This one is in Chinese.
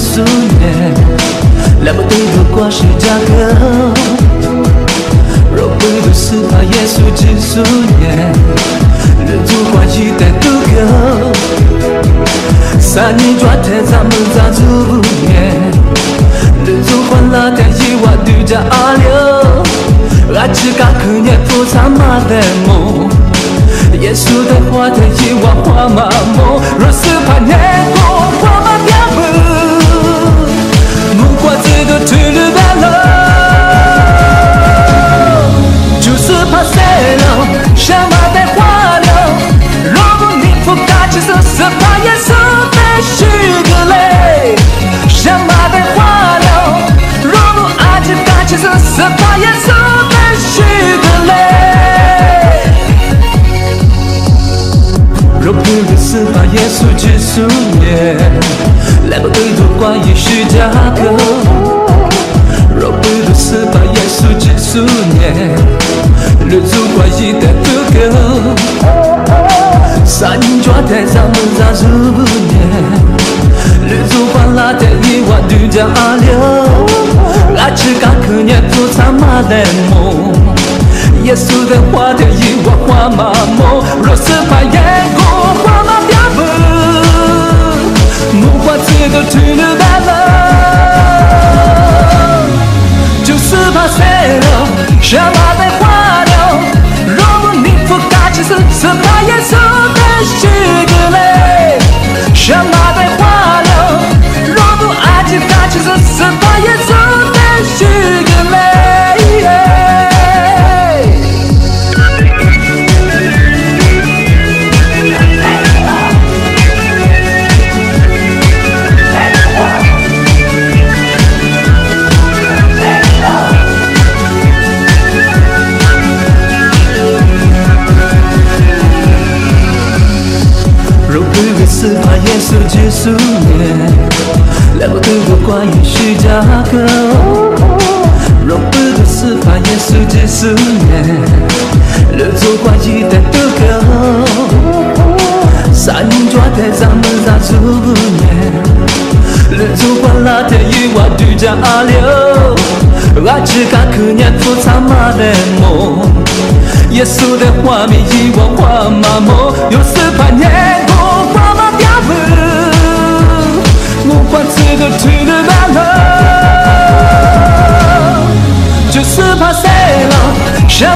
稣念，来不对的过十架个，若不都是怕耶稣之书念，日主关系的都个，三年抓天咱们咋做不念，日主关拉的一瓦对着阿流，阿只嘎可念不参马的梦。耶稣的话的一万话麻木，若是怕念过话麻表不，木瓜子都吐了白了，就是怕塞了，什么的话了，若不你不嘎只是怕耶稣的虚个嘞，什么的话了，若不爱只嘎只是怕耶稣的虚个嘞。若不是把耶稣之书念，来不对多关于十架个。若不是把耶稣之书念，日主关于的都个。三年抓在咱们咋做不念，日主关拉的一万对着阿流，阿只嘎可念不参马的梦。耶稣的话的一万话麻木，若是怕眼过话麻表不，木瓜子都吐了白了，就是怕塞了，什么的话了，若不你不嘎只是怕耶稣的虚个嘞，什么的话了，若不爱只嘎只是怕耶稣的虚个嘞。是怕耶稣之书念，来不对我关于十架个。若不是怕耶稣之书念，日主关于的都个。三年抓在咱们咋做不念，日主关拉的一瓦对着阿流，阿只嘎可念不参马的梦。耶稣的话面一万话麻木，又是怕念过话麻表不，木瓜子都吐了白了，就是怕塞了，什么